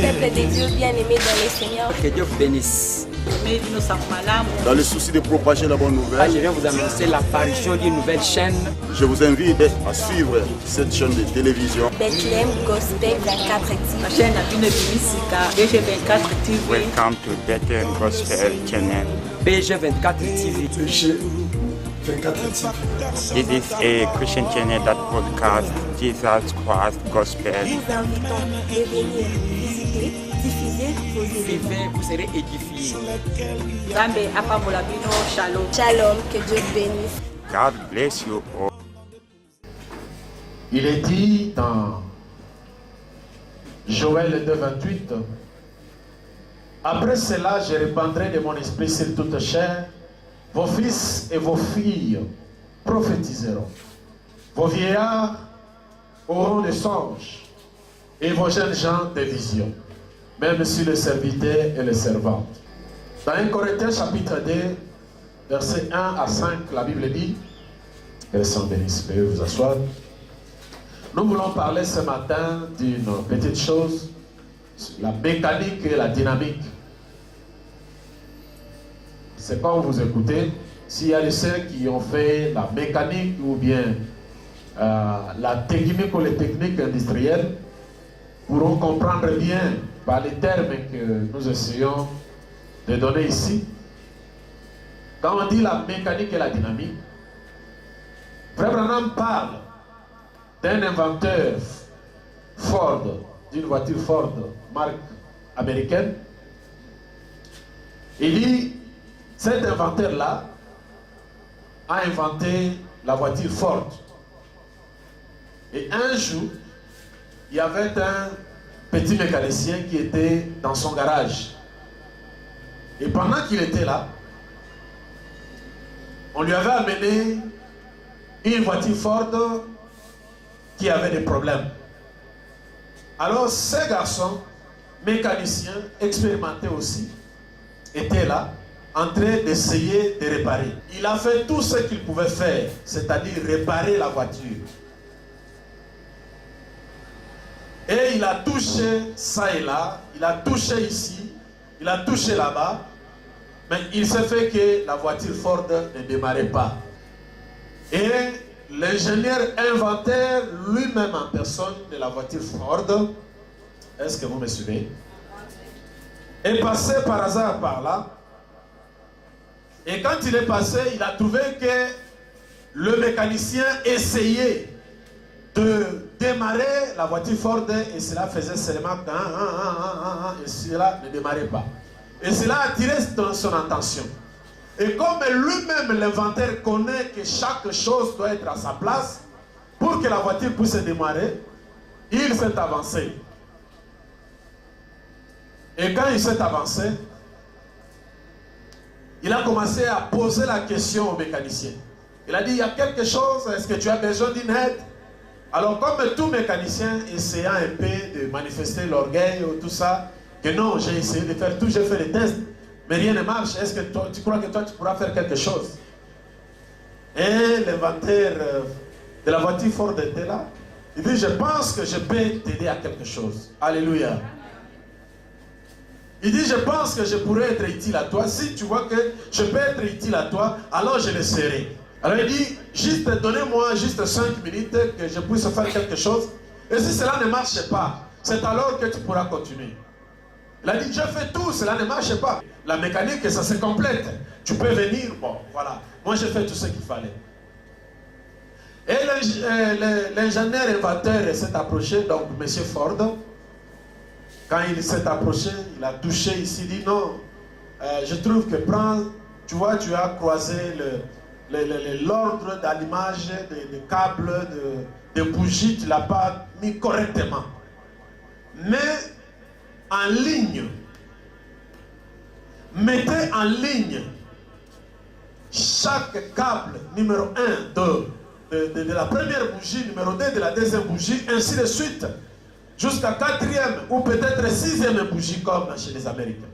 peuple de Dieu bien-aimé dans le Seigneur. Que Dieu vous bénisse. Dans le souci de propager la bonne nouvelle, Je viens vous annoncer l'apparition d'une nouvelle chaîne. je vous invite à suivre cette chaîne de télévision. Bethlehem Gospel 24 TV. Chaîne BG24 TV. Welcome to Bethlehem Gospel Channel. BG24 TV. This is a Christian channel that broadcasts Jesus Christ Gospel. Nous invitons de venir visiter, diffuser vos événements. Vivez, vous serez édifiés. Zambe apambola bino shalom. Shalom, que Dieu bénisse. God bless you all. Il est dit dans Joël 2,28, après cela, je répandrai de mon esprit sur toute chair. Vos fils et vos filles prophétiseront. Vos vieillards auront des songes et vos jeunes gens des visions, même sur les serviteurs et les servantes. Dans 1 Corinthiens chapitre 2, versets 1 à 5, la Bible dit, que le Saint bénisse, veuillez vous asseoir. Nous voulons parler ce matin d'une petite chose, la mécanique et la dynamique. C'est quand vous écoutez, s'il y a ceux qui ont fait la mécanique ou bien la technique ou les techniques industrielles, pourront comprendre bien par les termes que nous essayons de donner ici. Quand on dit la mécanique et la dynamique, Frère Branham parle d'un inventeur Ford, d'une voiture Ford, marque américaine. Il dit, cet inventeur-là a inventé la voiture Ford. Et un jour, il y avait un petit mécanicien qui était dans son garage. Et pendant qu'il était là, on lui avait amené une voiture Ford qui avait des problèmes. Alors, ce garçon, mécanicien, expérimenté aussi, était là, en train d'essayer de réparer. Il a fait tout ce qu'il pouvait faire, c'est-à-dire réparer la voiture. Et il a touché ça et là, il a touché ici, il a touché là-bas, mais il s'est fait que la voiture Ford ne démarrait pas. Et l'ingénieur inventeur lui-même en personne de la voiture Ford, est-ce que vous me suivez, est passé par hasard par là. Et quand il est passé, il a trouvé que le mécanicien essayait de démarrer la voiture Ford et cela faisait seulement et cela ne démarrait pas. Et cela a attiré son attention. Et comme lui-même, l'inventeur, connaît que chaque chose doit être à sa place pour que la voiture puisse démarrer, il s'est avancé. Et quand il s'est avancé, il a commencé à poser la question au mécanicien. Il a dit, il y a quelque chose, est-ce que tu as besoin d'une aide? Alors comme tout mécanicien essayant un peu de manifester l'orgueil ou tout ça, que non, j'ai essayé de faire tout, j'ai fait des tests, mais rien ne marche, est-ce que tu crois que toi tu pourras faire quelque chose? Et l'inventeur de la voiture Ford était là. Il dit, je pense que je peux t'aider à quelque chose. Alléluia. Il dit, je pense que je pourrais être utile à toi. Si tu vois que je peux être utile à toi, alors je le serai. Alors il dit, juste donnez-moi juste 5 minutes que je puisse faire quelque chose. Et si cela ne marche pas, c'est alors que tu pourras continuer. Il a dit, je fais tout, cela ne marche pas. La mécanique, ça se complète. Tu peux venir, bon, voilà. Moi, j'ai fait tout ce qu'il fallait. Et l'ingénieur inventeur s'est approché, donc M. Ford. Quand il s'est approché, il a touché ici, il dit non, je trouve que tu vois, tu as croisé l'ordre d'allumage des câbles, de bougies, tu ne l'as pas mis correctement. Mais en ligne, mettez en ligne chaque câble numéro 1 de la première bougie, numéro 2 de la deuxième bougie, ainsi de suite. Jusqu'à 4e ou peut-être 6e bougie comme chez les Américains.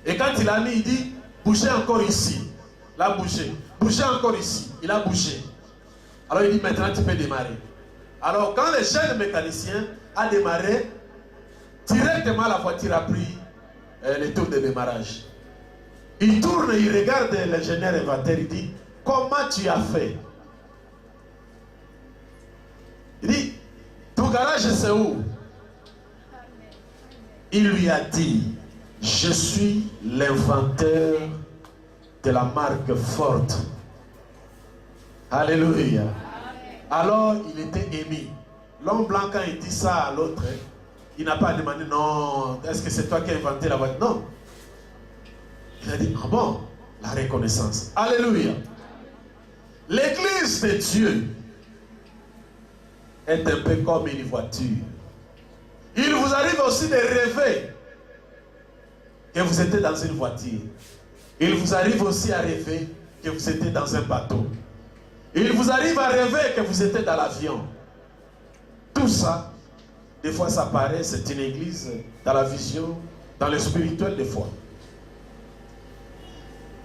Et quand il a mis, il dit, bougez encore ici. Il a bougé. Bougez encore ici. Il a bougé. Alors il dit, maintenant tu peux démarrer. Alors quand le jeune mécanicien a démarré, Directement, la voiture a pris le tour de démarrage. Il tourne, il regarde l'ingénieur inventaire, il dit, comment tu as fait? Il dit, ton garage c'est où? Il lui a dit, je suis l'inventeur de la marque Ford. Alléluia. Alors il était ému. L'homme blanc, quand il dit ça à l'autre, il n'a pas demandé, non, est-ce que c'est toi qui as inventé la voiture? Non. Il a dit, ah bon, la reconnaissance. Alléluia. L'église de Dieu est un peu comme une voiture. Il vous arrive aussi de rêver que vous étiez dans une voiture. Il vous arrive aussi à rêver que vous étiez dans un bateau. Il vous arrive à rêver que vous étiez dans l'avion. Tout ça, des fois ça paraît, c'est une église dans la vision, dans le spirituel des fois.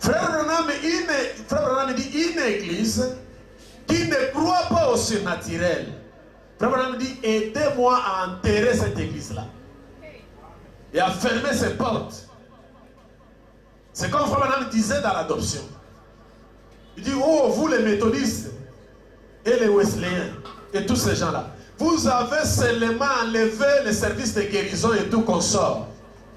Frère Branham dit une église qui ne croit pas au surnaturel. Frère Branham dit, aidez-moi à enterrer cette église-là et à fermer ses portes. C'est comme Frère Branham disait dans l'adoption. Il dit, oh, vous les méthodistes et les wesleyens et tous ces gens-là, vous avez seulement enlevé les services de guérison et tout consort.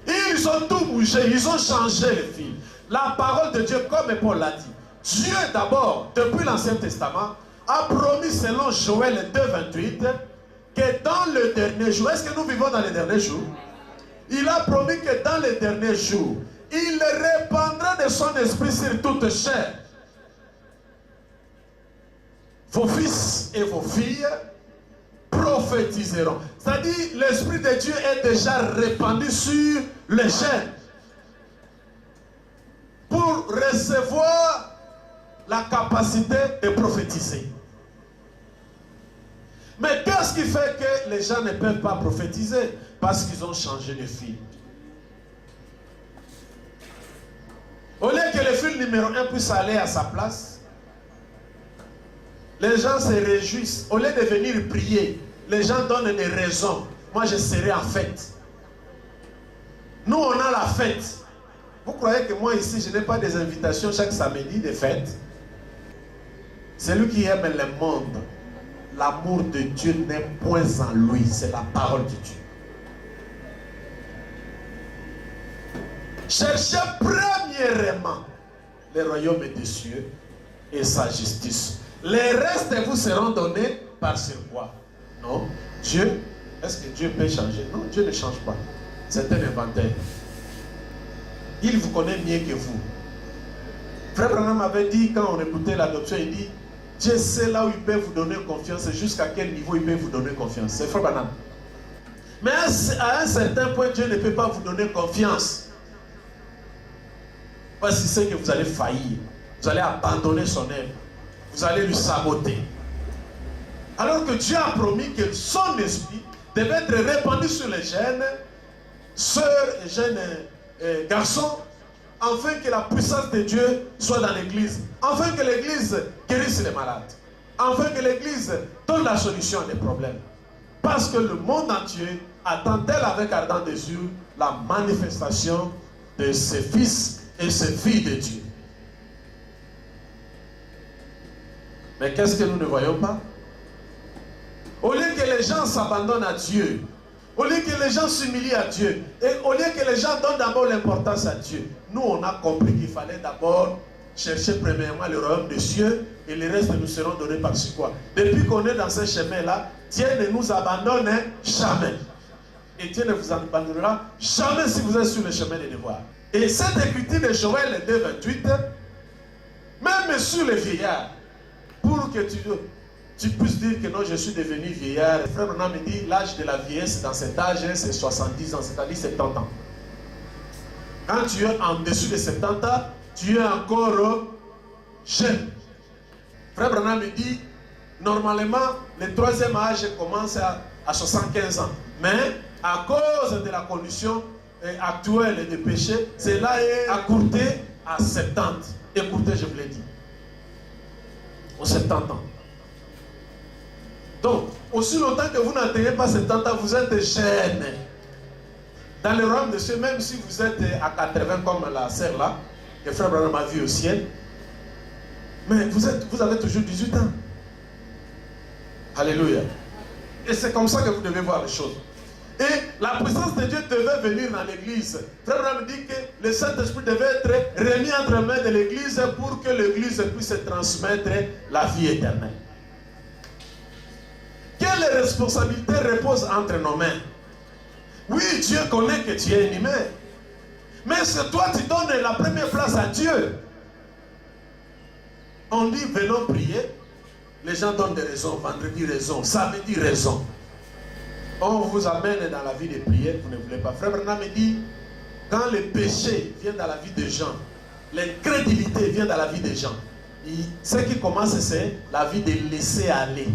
Ils ont tout bougé, ils ont changé les fils. La parole de Dieu, comme Paul l'a dit, Dieu d'abord, depuis l'Ancien Testament, a promis selon Joël 2,28 que dans le dernier jour, est-ce que nous vivons dans les derniers jours? Il a promis que dans les derniers jours, il répandra de son esprit sur toute chair. Vos fils et vos filles prophétiseront. C'est-à-dire, l'Esprit de Dieu est déjà répandu sur les chair pour recevoir la capacité de prophétiser. Mais qu'est-ce qui fait que les gens ne peuvent pas prophétiser? Parce qu'ils ont changé de fil. Au lieu que le fil numéro 1 puisse aller à sa place, les gens se réjouissent. Au lieu de venir prier, les gens donnent des raisons. Moi, je serai en fête. Nous, on a la fête. Vous croyez que moi, ici, je n'ai pas des invitations chaque samedi de fête? Celui qui aime le monde, l'amour de Dieu n'est point en lui. C'est la parole de Dieu. Cherchez premièrement le royaume des cieux et sa justice. Les restes vous seront donnés par sur quoi? Non. Dieu, est-ce que Dieu peut changer? Non, Dieu ne change pas. C'est un inventaire. Il vous connaît mieux que vous. Frère Branham avait dit, quand on écoutait l'adoption, il dit, Dieu sait là où il peut vous donner confiance et jusqu'à quel niveau il peut vous donner confiance. C'est Frère Branham. Mais à un certain point, Dieu ne peut pas vous donner confiance. Parce qu'il sait que vous allez faillir. Vous allez abandonner son œuvre. Vous allez lui saboter. Alors que Dieu a promis que son esprit devait être répandu sur les jeunes sœurs et jeunes garçons, afin que la puissance de Dieu soit dans l'église, afin que l'église guérisse les malades, afin que l'église donne la solution à des problèmes. Parce que le monde entier attend-elle avec ardent désir la manifestation de ses fils et ses filles de Dieu. Mais qu'est-ce que nous ne voyons pas? Au lieu que les gens s'abandonnent à Dieu, au lieu que les gens s'humilient à Dieu, et au lieu que les gens donnent d'abord l'importance à Dieu, nous on a compris qu'il fallait d'abord chercher premièrement le royaume des cieux et le reste nous seront donnés par-ci quoi. Depuis qu'on est dans ce chemin-là, Dieu ne nous abandonne jamais. Et Dieu ne vous abandonnera jamais si vous êtes sur le chemin des devoirs. Et cette écriture de Joël 2,28, même sur les vieillards, pour que tu puisses dire que non, je suis devenu vieillard. Le frère Branham me dit, l'âge de la vieillesse dans cet âge, c'est 70 ans, c'est-à-dire 70 ans. Quand tu es en dessous de 70 ans, tu es encore jeune. Frère Branham me dit, normalement, le troisième âge commence à 75 ans. Mais à cause de la condition actuelle de péché, cela est accourté à 70. Écoutez, je vous l'ai dit. Aux 70 ans. Donc, aussi longtemps que vous n'atteignez pas 70 ans, vous êtes jeune. Dans le royaume de Dieu, même si vous êtes à 80 comme la sœur là, que frère Branham a vu au ciel, mais vous avez toujours 18 ans. Alléluia. Et c'est comme ça que vous devez voir les choses. Et la puissance de Dieu devait venir dans l'église. Frère Branham dit que le Saint-Esprit devait être remis entre les mains de l'église pour que l'église puisse transmettre la vie éternelle. Quelle responsabilité repose entre nos mains? Oui, Dieu connaît que tu es un humain. Mais c'est toi qui donnes la première place à Dieu. On dit venons prier. Les gens donnent des raisons. Vendredi raison, samedi raison. On vous amène dans la vie de prière, vous ne voulez pas. Frère Branham me dit, quand le péché vient dans la vie des gens, l'incrédulité vient dans la vie des gens, ce qui commence, c'est la vie de laisser aller.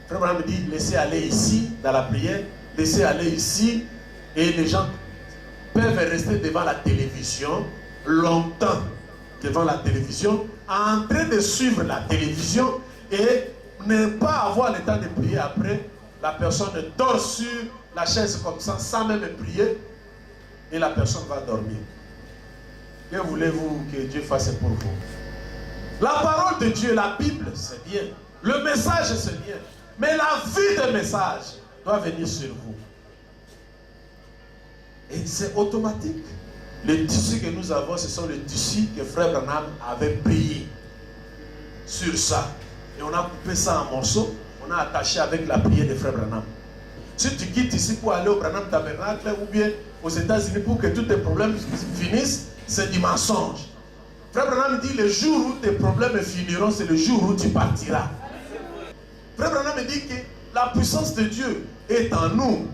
Frère Branham me dit, laisser aller ici, dans la prière, laisser aller ici, et les gens peuvent rester devant la télévision, longtemps devant la télévision, en train de suivre la télévision, et ne pas avoir le temps de prier après. La personne dort sur la chaise comme ça, sans même prier, et la personne va dormir. Que voulez-vous que Dieu fasse pour vous? La parole de Dieu, la Bible, c'est bien. Le message, c'est bien. Mais la vie de message doit venir sur vous. Et c'est automatique. Les tissus que nous avons, ce sont les tissus que Frère Branham avait prié sur ça. Et on a coupé ça en morceaux. On a attaché avec la prière de Frère Branham. Si tu quittes ici pour aller au Branham Tabernacle ou bien aux États-Unis pour que tous tes problèmes finissent, c'est du mensonge. Frère Branham dit le jour où tes problèmes finiront, c'est le jour où tu partiras. Frère Branham dit que la puissance de Dieu est en nous.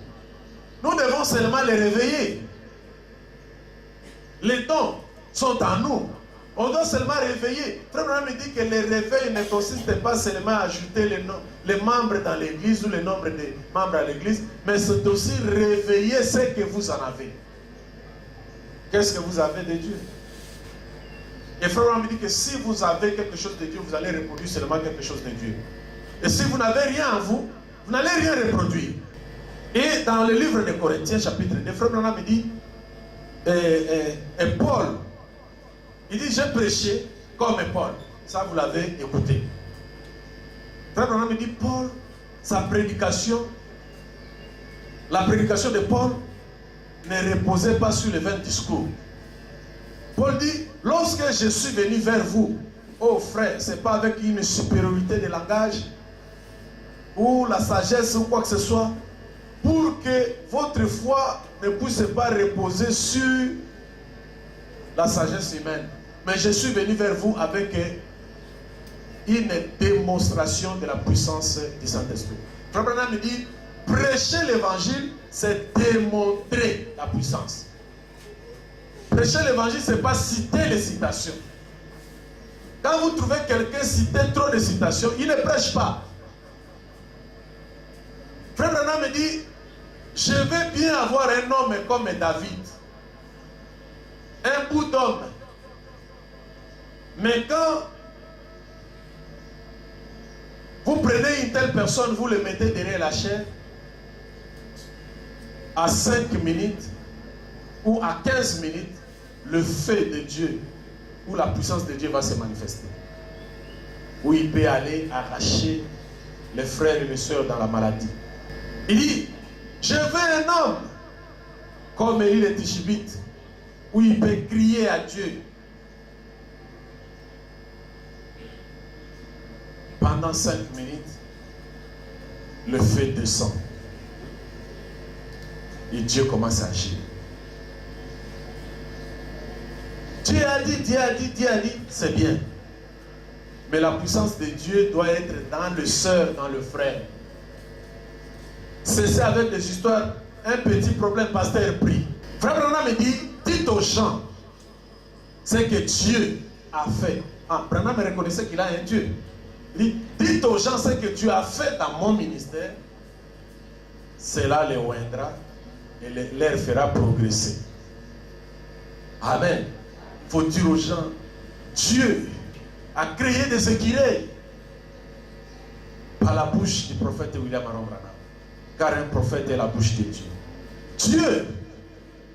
Nous devons seulement les réveiller. Les dons sont en nous. On doit seulement réveiller. Frère Branham dit que le réveil ne consiste pas seulement à ajouter les membres dans l'église ou le nombre de membres à l'église, mais c'est aussi réveiller ce que vous en avez. Qu'est-ce que vous avez de Dieu? Et Frère Branham dit que si vous avez quelque chose de Dieu, vous allez reproduire seulement quelque chose de Dieu. Et si vous n'avez rien en vous, vous n'allez rien reproduire. Et dans le livre de Corinthiens, chapitre 2, Frère Branham dit, et Paul, il dit, j'ai prêché comme Paul. Ça, vous l'avez écouté. Frère Branham dit, Paul, sa prédication, la prédication de Paul ne reposait pas sur les 20 discours. Paul dit, lorsque je suis venu vers vous, oh frère, ce n'est pas avec une supériorité de langage ou la sagesse ou quoi que ce soit, pour que votre foi ne puisse pas reposer sur la sagesse humaine. Mais je suis venu vers vous avec une démonstration de la puissance du Saint-Esprit. Frère Branham me dit, prêcher l'évangile, c'est démontrer la puissance. Prêcher l'évangile, ce n'est pas citer les citations. Quand vous trouvez quelqu'un citer trop de citations, il ne prêche pas. Frère Branham me dit, je veux bien avoir un homme comme David. Un bout d'homme. Mais quand vous prenez une telle personne, vous le mettez derrière la chair, à 5 minutes ou à 15 minutes, le feu de Dieu ou la puissance de Dieu va se manifester. Où il peut aller arracher les frères et les sœurs dans la maladie. Il dit, je veux un homme comme Élie le Tishbite, où il peut crier à Dieu. Pendant 5 minutes, le feu descend. Et Dieu commence à agir. Dieu a dit, Dieu a dit, Dieu a dit, c'est bien. Mais la puissance de Dieu doit être dans le sœur, dans le frère. Cessez avec des histoires. Un petit problème, pasteur prie. Frère Branham me dit, dites aux gens ce que Dieu a fait. Ah, Branham reconnaissait qu'il a un Dieu. Il dit, dites aux gens ce que Dieu a fait dans mon ministère. Cela les oindra et les fera progresser. Amen. Il faut dire aux gens, Dieu a créé des écureuils par la bouche du prophète William Aron Branham. Car un prophète est la bouche de Dieu. Dieu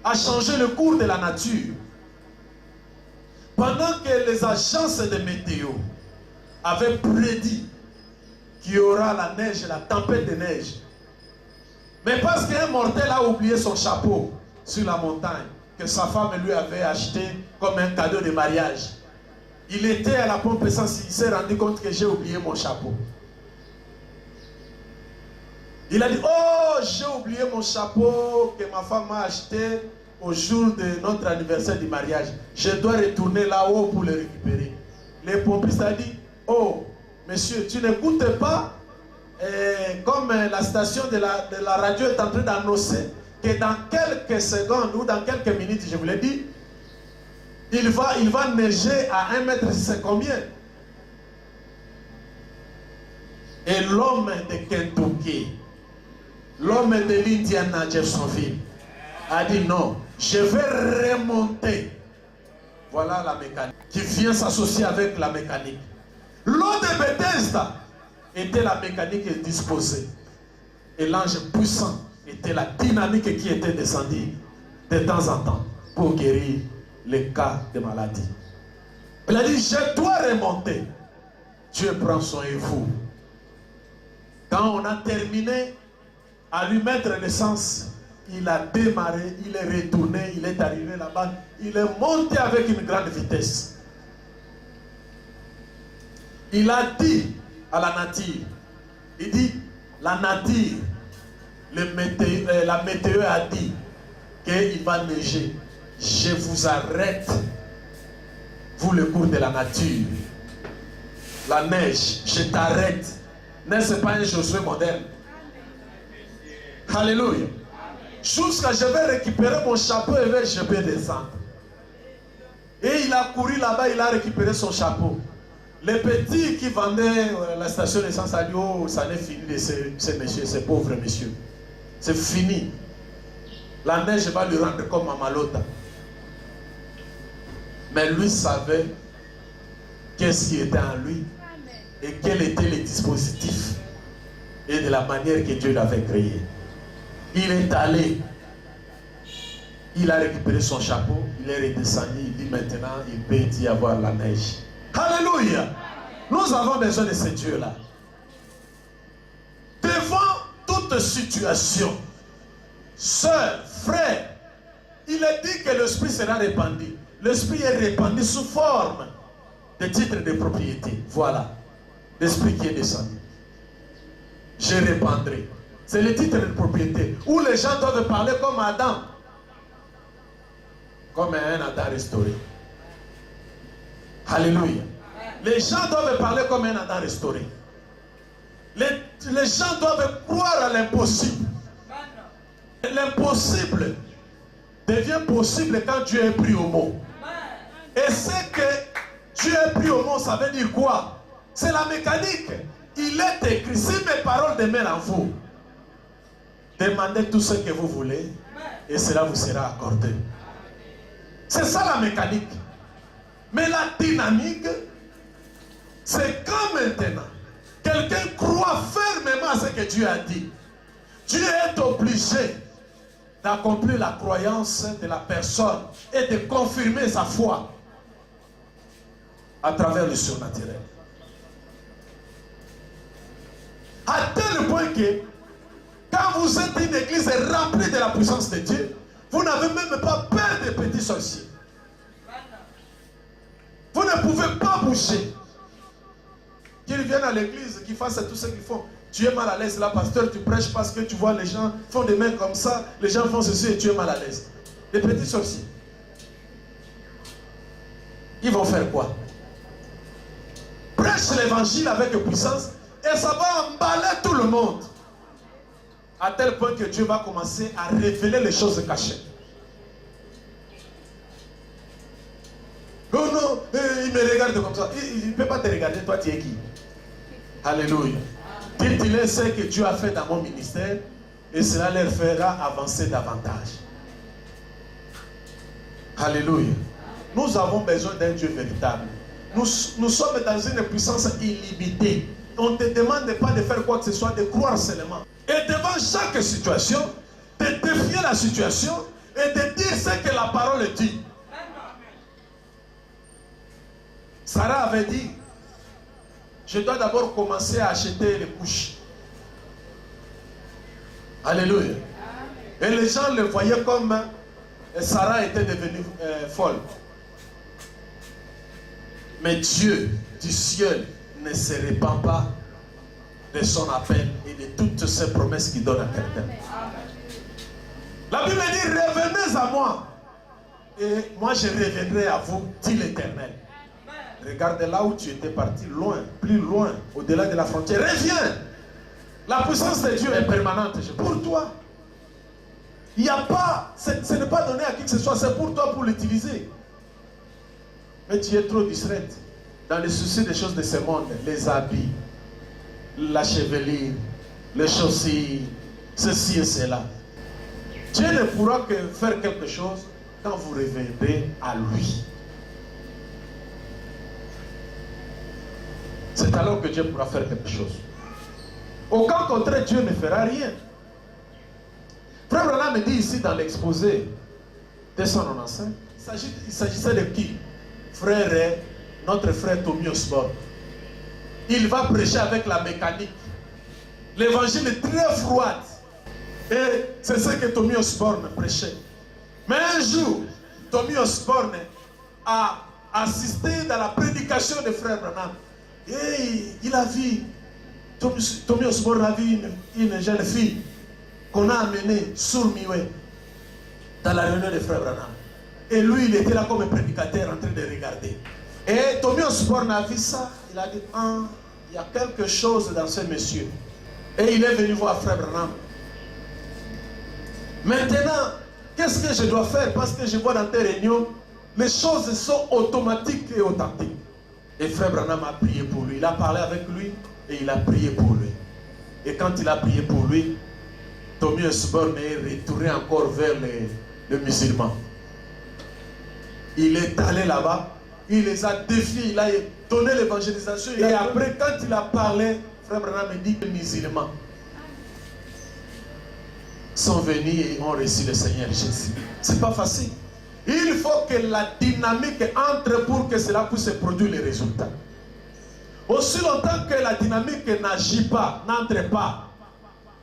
a changé le cours de la nature. Pendant que les agences de météo avaient prédit qu'il y aura la neige, la tempête de neige, mais parce qu'un mortel a oublié son chapeau sur la montagne, que sa femme lui avait acheté comme un cadeau de mariage, il était à la pompe essence, il s'est rendu compte que j'ai oublié mon chapeau. Il a dit, oh, j'ai oublié mon chapeau que ma femme m'a acheté au jour de notre anniversaire du mariage. Je dois retourner là-haut pour le récupérer. Les pompistes ont dit, oh, monsieur, tu n'écoutes pas, comme la station de la radio est en train d'annoncer que dans quelques secondes ou dans quelques minutes, je vous l'ai dit, il va neiger à 1 mètre, c'est combien? Et l'homme de Kentucky, l'homme de l'Indiana, Jeffersonville, a dit non, je vais remonter. Voilà la mécanique qui vient s'associer avec la mécanique. L'eau de Bethesda était la mécanique disposée. Et l'ange puissant était la dynamique qui était descendue de temps en temps pour guérir les cas de maladie. Il a dit, je dois remonter. Dieu prend soin de vous. Quand on a terminé à lui mettre l'essence, il a démarré, il est retourné, il est arrivé là-bas, il est monté avec une grande vitesse. Il a dit à la nature, il dit, la nature, la météo a dit qu'il va neiger. Je vous arrête, vous le cours de la nature. La neige, je t'arrête. N'est-ce pas un Josué moderne? Alléluia. Jusqu'à je vais récupérer mon chapeau et je vais descendre. Et il a couru là-bas, il a récupéré son chapeau. Les petits qui vendaient la station d'essence a dit, oh, ça n'est fini de ces messieurs, ces pauvres messieurs. C'est fini. La neige va lui rendre comme à Malota. Mais lui savait qu'est-ce qui était en lui et quel était le dispositif et de la manière que Dieu l'avait créé. Il est allé, il a récupéré son chapeau, il est redescendu, il dit maintenant il peut y avoir la neige. Alléluia! Nous avons besoin de ce Dieu-là. Devant toute situation, sœur, frère, il est dit que l'esprit sera répandu. L'esprit est répandu sous forme de titres de propriété. Voilà l'esprit qui est descendu. Je répandrai. C'est le titre de propriété où les gens doivent parler comme Adam, comme un Adam restauré. Alléluia. Les gens doivent parler comme un Adam restauré. Les gens doivent croire à l'impossible. L'impossible devient possible quand Dieu est pris au mot. Et c'est que Dieu est pris au mot, ça veut dire quoi? C'est la mécanique. Il est écrit, si mes paroles demeurent en vous, demandez tout ce que vous voulez et cela vous sera accordé. C'est ça la mécanique. Mais la dynamique, c'est quand maintenant quelqu'un croit fermement à ce que Dieu a dit. Dieu est obligé d'accomplir la croyance de la personne et de confirmer sa foi à travers le surnaturel. À tel point que quand vous êtes une église remplie de la puissance de Dieu, vous n'avez même pas peur des petits sorciers. Vous ne pouvez pas bouger. Qu'ils viennent à l'église, qu'ils fassent tout ce qu'ils font. Tu es mal à l'aise là, pasteur, tu prêches parce que tu vois les gens font des mains comme ça, les gens font ceci et tu es mal à l'aise. Les petits sorciers. Ils vont faire quoi? Prêche l'évangile avec puissance et ça va emballer tout le monde. À tel point que Dieu va commencer à révéler les choses cachées. Oh non, il me regarde comme ça. Il ne peut pas te regarder, toi tu es qui? Alléluia. Dites-il ce que Dieu a fait dans mon ministère et cela leur fera avancer davantage. Alléluia. Nous avons besoin d'un Dieu véritable. Nous sommes dans une puissance illimitée. On ne te demande pas de faire quoi que ce soit, de croire seulement. Et devant chaque situation, de défier la situation et de dire ce que la parole dit. Sarah avait dit, je dois d'abord commencer à acheter les couches. Alléluia. Et les gens le voyaient comme Sarah était devenue folle. Mais Dieu du ciel ne se répand pas de son appel et de toutes ses promesses qu'il donne à quelqu'un. La Bible dit, revenez à moi et moi je reviendrai à vous, dit l'Éternel. Regarde là où tu étais parti, loin, plus loin, au-delà de la frontière. Reviens. La puissance de Dieu est permanente pour toi. Il n'y a pas, ce n'est pas donné à qui que ce soit, c'est pour toi pour l'utiliser. Mais tu es trop distraite dans les soucis des choses de ce monde, les habits, la chevelure, les chaussures, ceci et cela. Dieu ne pourra que faire quelque chose quand vous reviendrez à lui. C'est alors que Dieu pourra faire quelque chose. Au cas contraire, Dieu ne fera rien. Frère Branham me dit ici dans l'exposé 295, il s'agissait de qui? Frère, notre frère Tommy Osborne. Il va prêcher avec la mécanique. L'évangile est très froid. Et c'est ce que Tommy Osborne prêchait. Mais un jour, Tommy Osborne a assisté dans la prédication de frère Branham. Et il a vu, Tommy Osborne a vu une jeune fille qu'on a amenée sur Miwe dans la réunion de frère Branham. Et lui, il était là comme un prédicateur en train de regarder. Et Tommy Osborne a vu ça. Il a dit, ah, il y a quelque chose dans ce monsieur. Et il est venu voir frère Branham. Maintenant, qu'est-ce que je dois faire? Parce que je vois dans tes réunions, les choses sont automatiques et authentiques. Et frère Branham a prié pour lui. Il a parlé avec lui et il a prié pour lui. Et quand il a prié pour lui, Tommy Osborne est retourné encore vers les musulmans. Il est allé là-bas, il les a défiés, il a donné l'évangélisation. Et après, quand il a parlé, frère Branham a dit que les musulmans sont venus et ont reçu le Seigneur Jésus. C'est pas facile. Il faut que la dynamique entre pour que cela puisse produire les résultats. Aussi longtemps que la dynamique n'agit pas, n'entre pas,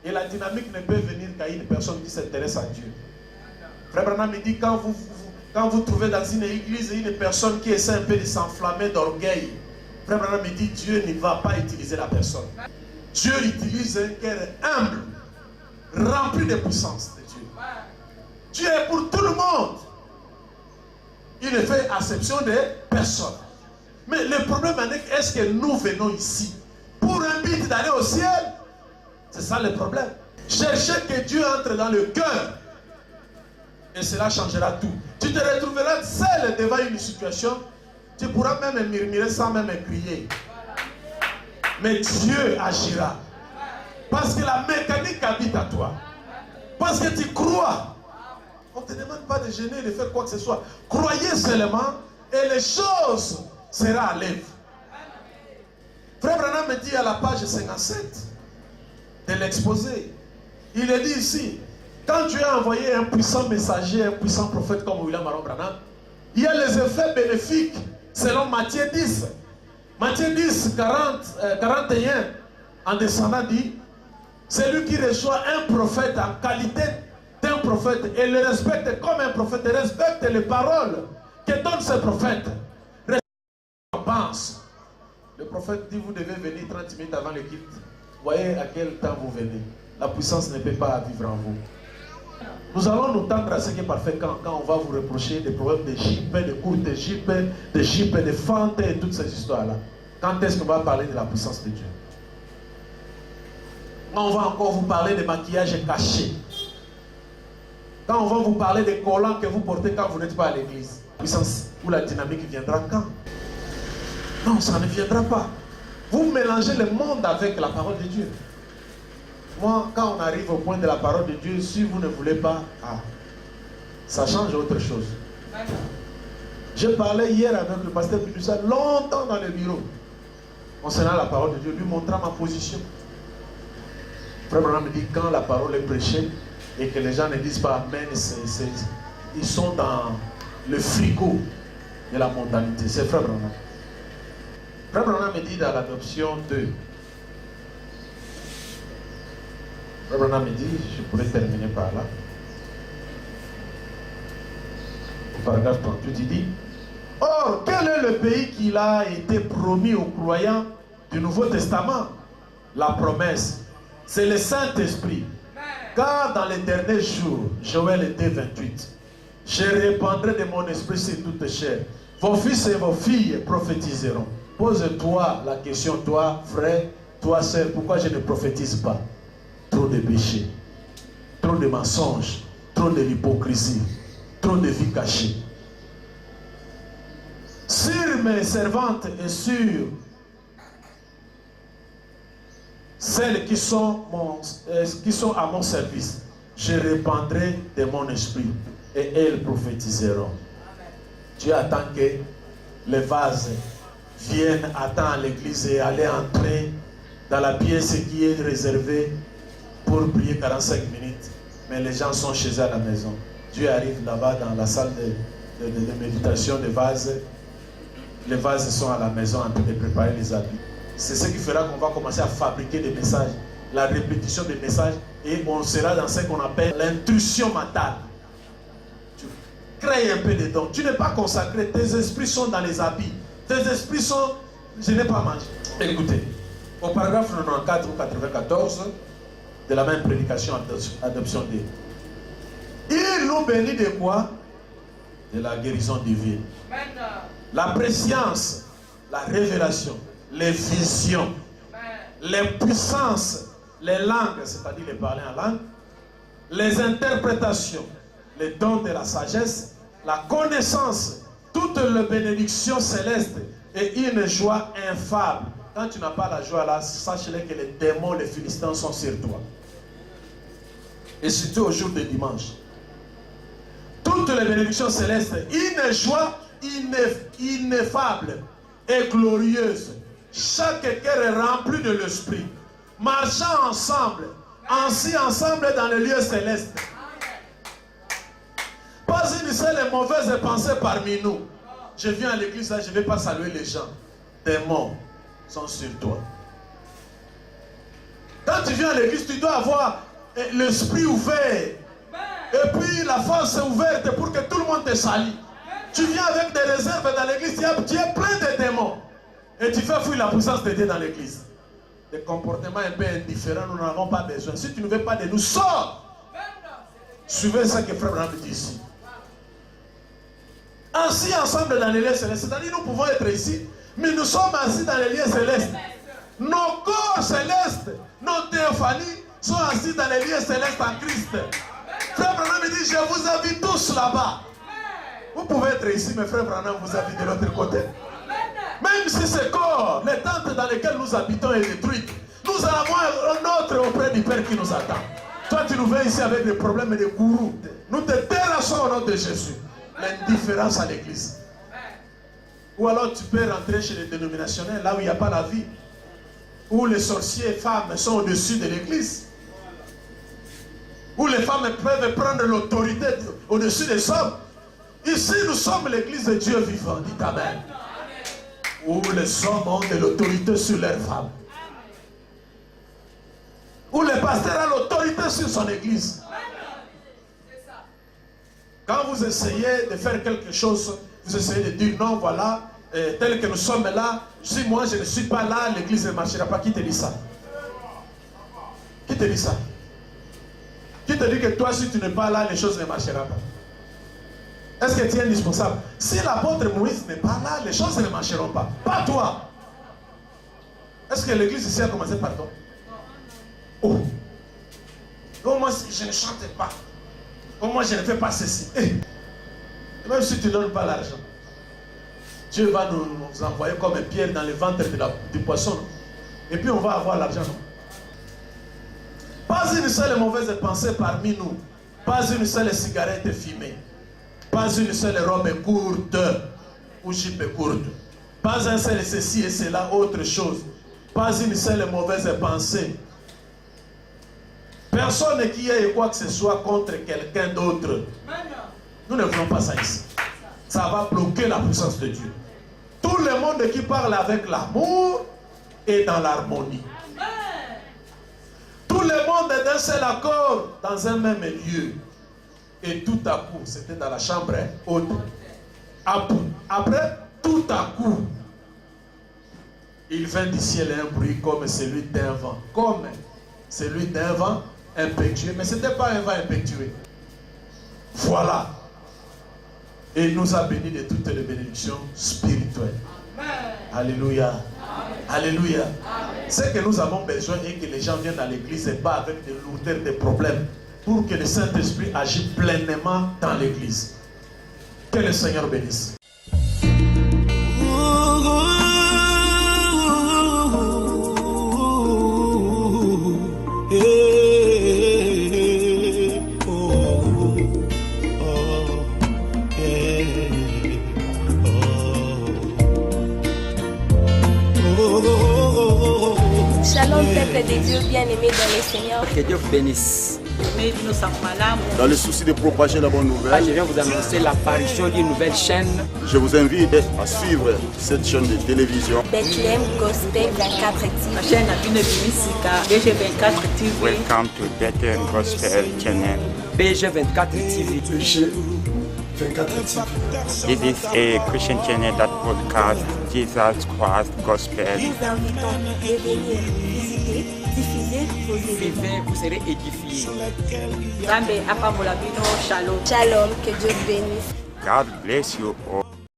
et la dynamique ne peut venir qu'à une personne qui s'intéresse à Dieu. Frère Branham dit, quand vous trouvez dans une église une personne qui essaie un peu de s'enflammer d'orgueil, frère Branham dit, Dieu ne va pas utiliser la personne. Dieu utilise un cœur humble, rempli de puissance de Dieu. Dieu est pour tout le monde. Il ne fait exception de personne. Mais le problème est que nous venons ici pour un but d'aller au ciel. C'est ça le problème. Cherchez que Dieu entre dans le cœur. Et cela changera tout. Tu te retrouveras seul devant une situation. Tu pourras même murmurer sans même crier. Mais Dieu agira. Parce que la mécanique habite à toi. Parce que tu crois. On ne te demande pas de gêner, de faire quoi que ce soit. Croyez seulement et les choses seront à l'œuvre. Frère Branham me dit à la page 57 de l'exposé, il est dit ici, quand Dieu a envoyé un puissant messager, un puissant prophète comme William Aaron Branham, il y a les effets bénéfiques selon Matthieu 10. Matthieu 10, 41, en descendant dit, celui qui reçoit un prophète en qualité d'un prophète et le respecte comme un prophète, et respecte les paroles que donne ce prophète, pense. Le prophète dit, vous devez venir 30 minutes avant l'équipe. Voyez à quel temps vous venez. La puissance ne peut pas vivre en vous. Nous allons nous tendre à ce qui est parfait quand on va vous reprocher des problèmes de jupes, de courtes jupes, de fentes et toutes ces histoires-là. Quand est-ce qu'on va parler de la puissance de Dieu? Quand on va encore vous parler de maquillage caché. Quand on va vous parler des collants que vous portez quand vous n'êtes pas à l'église. Puissance où la dynamique viendra quand? Non, ça ne viendra pas. Vous mélangez le monde avec la parole de Dieu. Moi, quand on arrive au point de la parole de Dieu, si vous ne voulez pas, ça change autre chose. J'ai parlé hier avec le pasteur Binusa longtemps dans le bureau concernant la parole de Dieu, lui montrant ma position. Frère Branham me dit, quand la parole est prêchée et que les gens ne disent pas Amen, ils sont dans le frigo de la mondanité. C'est Frère Branham. Frère Branham me dit dans l'adoption 2. Frère Branham me dit, je pourrais terminer par là. Au paragraphe 38, il dit: or, quel est le pays qui a été promis aux croyants du Nouveau Testament? La promesse, c'est le Saint-Esprit. Car dans les derniers jours, Joël 2, 28, je répandrai de mon esprit sur toute chair. Vos fils et vos filles prophétiseront. Pose-toi la question, toi, frère, toi, sœur, pourquoi je ne prophétise pas? Trop de péchés, trop de mensonges, trop de l'hypocrisie, trop de vie cachée. Sur mes servantes et sur celles qui sont à mon service, je répandrai de mon esprit et elles prophétiseront. Dieu attend que les vases viennent, attend l'église et aller entrer dans la pièce qui est réservée pour prier 45 minutes. Mais les gens sont chez eux à la maison. Dieu arrive là-bas dans la salle de méditation des vases. Les vases sont à la maison en train de préparer les habits. C'est ce qui fera qu'on va commencer à fabriquer des messages, la répétition des messages, et on sera dans ce qu'on appelle l'intuition mentale. Tu crées un peu de dons. Tu n'es pas consacré, tes esprits sont dans les habits. Tes esprits sont, je n'ai pas mangé. Écoutez, au paragraphe 94 ou 94 de la même prédication adoption 2. Il nous bénit de quoi? De la guérison divine. La préscience, la révélation, les visions, les puissances, les langues, c'est-à-dire les parler en langue, les interprétations, les dons de la sagesse, la connaissance, toutes les bénédictions célestes et une joie infâme. Quand tu n'as pas la joie là, sache-le que les démons, les Philistins sont sur toi. Et surtout au jour de dimanche. Toutes les bénédictions célestes, une joie ineffable et glorieuse. Chaque cœur est rempli de l'esprit. Marchant ensemble, ainsi ensemble dans les lieux célestes. Pas une seule mauvaise pensée parmi nous. Je viens à l'église là, je ne vais pas saluer les gens. Des démons sont sur toi. Quand tu viens à l'église, tu dois avoir l'esprit ouvert. Et puis la force ouverte pour que tout le monde te salue. Tu viens avec des réserves dans l'église, tu es plein de démons. Et tu fais fuir la puissance de Dieu dans l'église. Des comportements un peu indifférents, nous n'en avons pas besoin. Si tu ne veux pas de nous, sors. Suivez ce que Frère Branham dit ici. Ainsi ensemble dans les lieux célestes. C'est-à-dire nous pouvons être ici, mais nous sommes assis dans les lieux célestes. Nos corps célestes, nos théophanies sont assis dans les lieux célestes en Christ. Frère Branham dit, je vous invite tous là-bas. Vous pouvez être ici, mais Frère Branham vous invite de l'autre côté. Même si ce corps, les tentes dans lesquelles nous habitons est détruite, nous avons un autre auprès du Père qui nous attend. Toi, tu nous viens ici avec des problèmes et des gourous. Nous te terrassons au nom de Jésus. L'indifférence à l'église. Ou alors tu peux rentrer chez les dénominationnels, là où il n'y a pas la vie. Où les sorciers femmes sont au-dessus de l'église. Où les femmes peuvent prendre l'autorité au-dessus des hommes. Ici, nous sommes l'église de Dieu vivant. Dites Amen. Où les hommes ont de l'autorité sur leurs femmes. Où le pasteur a l'autorité sur son église. Quand vous essayez de faire quelque chose, vous essayez de dire non, voilà, tel que nous sommes là, si moi je ne suis pas là, l'église ne marchera pas. Qui te dit ça? Qui te dit ça? Qui te dit que toi, si tu n'es pas là, les choses ne marcheront pas? Est-ce que tu es indispensable? Si l'apôtre Moïse n'est pas là, les choses ne marcheront pas. Pas toi. Est-ce que l'église ici a commencé par toi? Oh. Donc moi, je ne chante pas. Donc moi, je ne fais pas ceci. Même si tu ne donnes pas l'argent, Dieu va nous envoyer comme une pierre dans le ventre du poisson. Et puis on va avoir l'argent. Pas une seule mauvaise pensée parmi nous. Pas une seule cigarette fumée. Pas une seule robe courte ou jupe courte. Pas un seul ceci et cela, autre chose. Pas une seule mauvaise pensée. Personne qui ait quoi que ce soit contre quelqu'un d'autre. Nous ne voulons pas ça ici. Ça va bloquer la puissance de Dieu. Tout le monde qui parle avec l'amour est dans l'harmonie. Tout le monde est d'un seul accord dans un même lieu. Et tout à coup, c'était dans la chambre haute. Après, tout à coup, il vint du ciel un bruit comme celui d'un vent. Comme celui d'un vent impétueux. Mais ce n'était pas un vent impétueux. Voilà. Et il nous a bénis de toutes les bénédictions spirituelles. Alléluia. Alléluia. Ce que nous avons besoin est que les gens viennent à l'église et pas avec des lourdeurs, des problèmes, pour que le Saint-Esprit agisse pleinement dans l'église. Que le Seigneur bénisse. Shalom, peuple de Dieu bien-aimé dans le Seigneur. Que Dieu vous bénisse. Dans le souci de propager la bonne Là, je nouvelle, viens vous annoncer l'apparition d'une nouvelle chaîne. je vous invite à suivre cette chaîne de télévision. Bethlehem Gospel 24 TV. La chaîne a une Bimisika, DG24 TV. Welcome to Bethlehem Gospel Channel. BG24 TV. This is a Christian channel that broadcasts Jesus Christ Gospel. Nous invitons de venir visiter, diffuser vos événements. Vivez, vous serez édifiés. Zambe apambola bino shalom. Shalom, que Dieu bénisse. God bless you all.